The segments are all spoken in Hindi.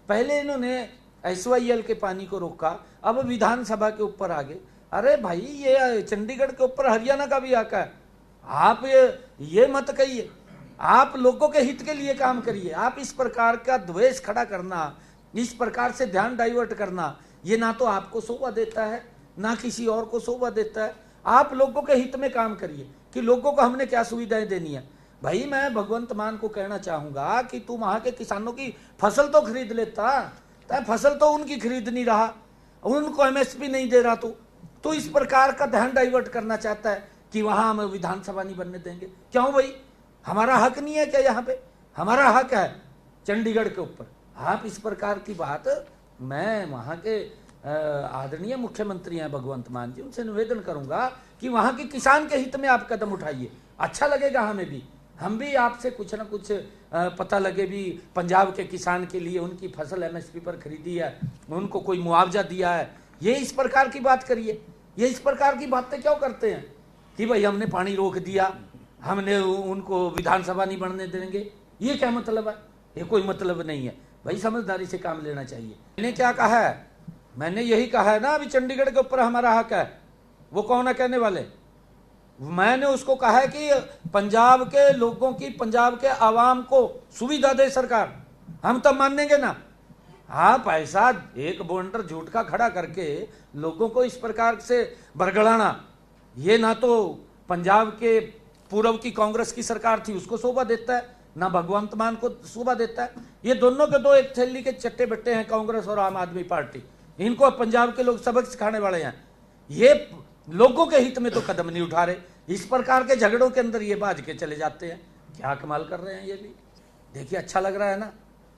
पहले इन्होंने SYL के पानी को रोका, अब विधानसभा के ऊपर आ गए। अरे भाई, ये चंडीगढ़ के ऊपर हरियाणा का भी हक है। आप ये मत कहिए, आप लोगों के हित के लिए काम करिए। आप इस प्रकार का द्वेष खड़ा करना, इस प्रकार से ध्यान डाइवर्ट करना, ये ना तो आपको शोभा देता है, ना किसी और को शोभा देता है। आप लोगों के हित में काम करिए कि लोगों को हमने क्या सुविधाएं देनी है। भाई, मैं भगवंत मान को कहना चाहूंगा कि तू वहां के किसानों की फसल तो खरीद लेता, फसल तो उनकी खरीद नहीं रहा, उनको MSP नहीं दे रहा। तू इस प्रकार का ध्यान डाइवर्ट करना चाहता है कि वहां हम विधानसभा नहीं बनने देंगे। क्यों भाई, हमारा हक नहीं है क्या? यहाँ पे हमारा हक है चंडीगढ़ के ऊपर। आप इस प्रकार की बात, मैं वहां के आदरणीय मुख्यमंत्री हैं भगवंत मान जी, उनसे निवेदन करूंगा कि वहां के किसान के हित में आप कदम उठाइए। अच्छा लगेगा हमें भी, हम भी आपसे कुछ ना कुछ पता लगे भी पंजाब के किसान के लिए उनकी फसल MSP पर खरीदी है, उनको कोई मुआवजा दिया है। ये इस प्रकार की बात करिए। ये इस प्रकार की बातें क्यों करते हैं कि भाई हमने पानी रोक दिया, हमने उनको विधानसभा नहीं बनने देंगे? ये क्या मतलब है? ये कोई मतलब नहीं है भाई, समझदारी से काम लेना चाहिए। मैंने क्या कहा है? मैंने यही कहा है ना, अभी चंडीगढ़ के ऊपर हमारा हक है। वो कौन है कहने वाले? मैंने उसको कहा है कि पंजाब के लोगों की, पंजाब के आवाम को सुविधा दे सरकार, हम तब मानेंगे ना। आप ऐसा एक बवंडर झूठ का खड़ा करके लोगों को इस प्रकार से बरगड़ाना, ये ना तो पंजाब के पूर्व की कांग्रेस की सरकार थी उसको शोभा देता है, ना भगवंत मान को शोभा देता है। ये दोनों के दो एक थैली के चट्टे बट्टे हैं, कांग्रेस और आम आदमी पार्टी। इनको पंजाब के लोग सबक सिखाने वाले हैं। ये लोगों के हित में तो कदम नहीं उठा रहे, इस प्रकार के झगड़ों के अंदर ये बाज के चले जाते हैं। क्या कमाल कर रहे हैं ये भी। देखिए, अच्छा लग रहा है ना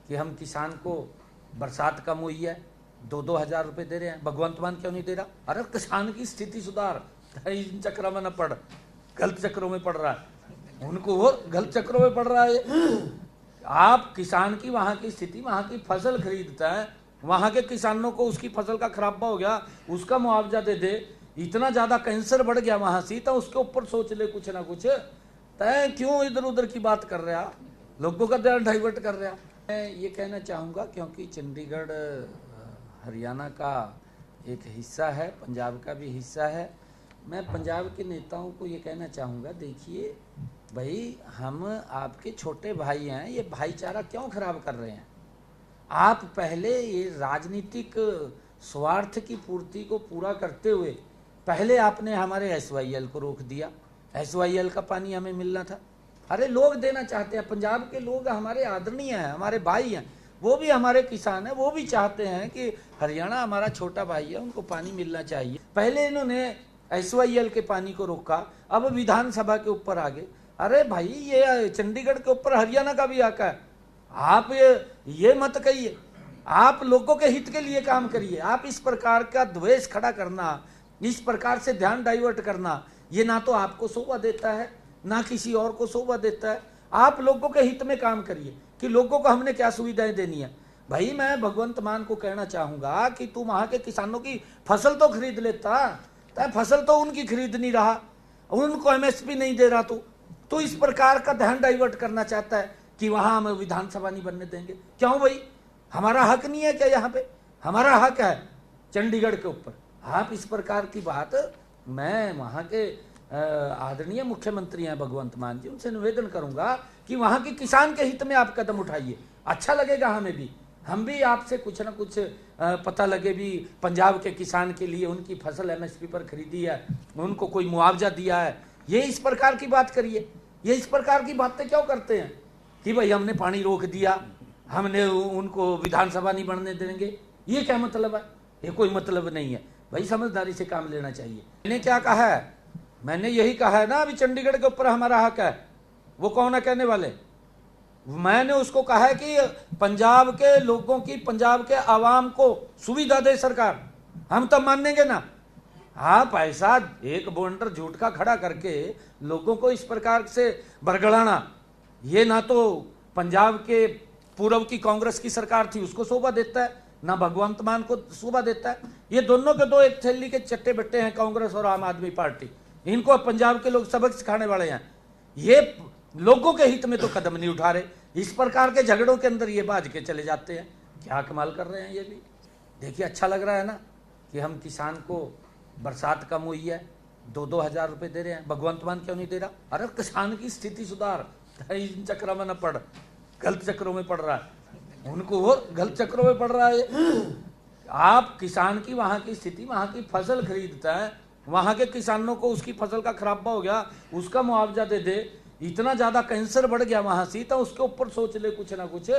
कि हम किसान को बरसात कम हुई है 2-2 हजार रुपए दे रहे हैं। भगवंत मान क्यों नहीं दे रहा? अरे किसान की स्थिति सुधार, इन चक्रों में न पड़, गलत चक्रों में पड़ रहा है, उनको वो गलत चक्रों में पड़ रहा है। आप किसान की वहां की स्थिति, वहां की फसल खरीदता है, वहां के किसानों को उसकी फसल का खराबा हो गया उसका मुआवजा दे दे। इतना ज्यादा कैंसर बढ़ गया वहां से, तो उसके ऊपर सोच ले कुछ ना कुछ। तय क्यों इधर उधर की बात कर रहा, लोगों का ध्यान डाइवर्ट कर रहा। मैं ये कहना चाहूँगा क्योंकि चंडीगढ़ हरियाणा का एक हिस्सा है, पंजाब का भी हिस्सा है। मैं पंजाब के नेताओं को ये कहना चाहूँगा, देखिए भाई, हम आपके छोटे भाई हैं, ये भाईचारा क्यों खराब कर रहे हैं? आप पहले ये राजनीतिक स्वार्थ की पूर्ति को पूरा करते हुए पहले आपने हमारे SYL को रोक दिया। SYL का पानी हमें मिलना था। अरे लोग देना चाहते हैं, पंजाब के लोग हमारे आदरणीय हैं, हमारे भाई हैं, वो भी हमारे किसान हैं, वो भी चाहते हैं कि हरियाणा हमारा छोटा भाई है, उनको पानी मिलना चाहिए। पहले इन्होंने SYL के पानी को रोका, अब विधानसभा के ऊपर आ गए। अरे भाई, ये चंडीगढ़ के ऊपर हरियाणा का भी हक है। आप ये मत कहिए, आप लोगों के हित के लिए काम करिए। आप इस प्रकार का द्वेष खड़ा करना, इस प्रकार से ध्यान डाइवर्ट करना, ये ना तो आपको शोभा देता है, ना किसी और को शोभा देता है। आप लोगों के हित में काम करिए कि लोगों को हमने क्या सुविधाएं देनी है। भाई, मैं भगवंत मान को कहना चाहूंगा कि तू वहां के किसानों की फसल तो खरीद लेता, फसल तो उनकी खरीद नहीं रहा, उनको MSP नहीं दे रहा। तू इस प्रकार का ध्यान डाइवर्ट करना चाहता है कि वहां हम विधानसभा नहीं बनने देंगे। क्यों भाई, हमारा हक नहीं है क्या? यहाँ पे हमारा हक है चंडीगढ़ के ऊपर। आप इस प्रकार की बात, मैं वहां के आदरणीय मुख्यमंत्री हैं भगवंत मान जी, उनसे निवेदन करूंगा कि वहां के किसान के हित में आप कदम उठाइए। अच्छा लगेगा हमें भी, हम भी आपसे कुछ ना कुछ पता लगे भी पंजाब के किसान के लिए उनकी फसल MSP पर खरीदी है, उनको कोई मुआवजा दिया है। ये इस प्रकार की बात करिए। ये इस प्रकार की बातें क्यों करते हैं कि भाई हमने पानी रोक दिया, हमने उनको विधानसभा नहीं बनने देंगे? ये क्या मतलब है? ये कोई मतलब नहीं है भाई, समझदारी से काम लेना चाहिए। मैंने क्या कहा है? मैंने यही कहा है ना, अभी चंडीगढ़ के ऊपर हमारा हक है। वो कौन है कहने वाले? मैंने उसको कहा है कि पंजाब के लोगों की, पंजाब के आवाम को सुविधा दे सरकार, हम तब मानेंगे ना। आप ऐसा एक बवंडर झूठ का खड़ा करके लोगों को इस प्रकार से बरगड़ाना, ये ना तो पंजाब के पूर्व की कांग्रेस की सरकार थी उसको शोभा देता है, ना भगवंत मान को शोभा देता है। ये दोनों के दो एक थैली के चट्टे बट्टे हैं, कांग्रेस और आम आदमी पार्टी। इनको पंजाब के लोग सबक सिखाने वाले हैं। ये लोगों के हित में तो कदम नहीं उठा रहे, इस प्रकार के झगड़ों के अंदर ये बाज के चले जाते हैं। क्या कमाल कर रहे हैं ये भी। देखिए अच्छा लग रहा है ना कि हम किसान को बरसात कम हुई है 2-2 हज़ार रुपये दे रहे हैं, भगवंत मान क्यों नहीं दे रहा? अरे किसान की स्थिति सुधार, इन चक्रों में न पड़, गलत चक्रों में पड़ रहा है, उनको वो गलत चक्रों में पड़ रहा है। आप किसान की वहां की स्थिति, वहां की फसल खरीदता है, वहां के किसानों को उसकी फसल का खराबा हो गया उसका मुआवजा दे दे, इतना ज्यादा कैंसर बढ़ गया वहां से, तो उसके ऊपर सोच ले कुछ ना कुछ।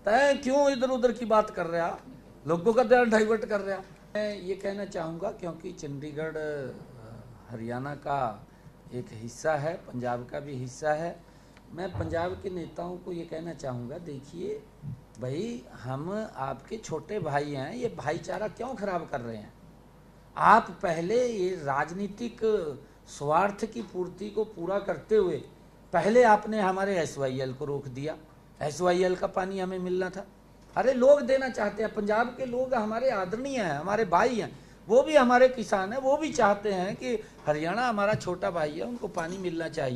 तय क्यों इधर उधर की बात कर रहा, लोगों का ध्यान डाइवर्ट कर रहा। मैं ये कहना चाहूँगा क्योंकि चंडीगढ़ हरियाणा का एक हिस्सा है, पंजाब का भी हिस्सा है, मैं पंजाब के नेताओं को ये कहना चाहूँगा, देखिए भाई हम आपके छोटे भाई हैं, ये भाईचारा क्यों खराब कर रहे हैं? आप पहले ये राजनीतिक स्वार्थ की पूर्ति को पूरा करते हुए पहले आपने हमारे SYL को रोक दिया, SYL का पानी हमें मिलना था। अरे लोग देना चाहते हैं, पंजाब के लोग हमारे आदरणीय हैं, हमारे भाई हैं, वो भी हमारे किसान हैं, वो भी चाहते हैं कि हरियाणा हमारा छोटा भाई है, उनको पानी मिलना चाहिए।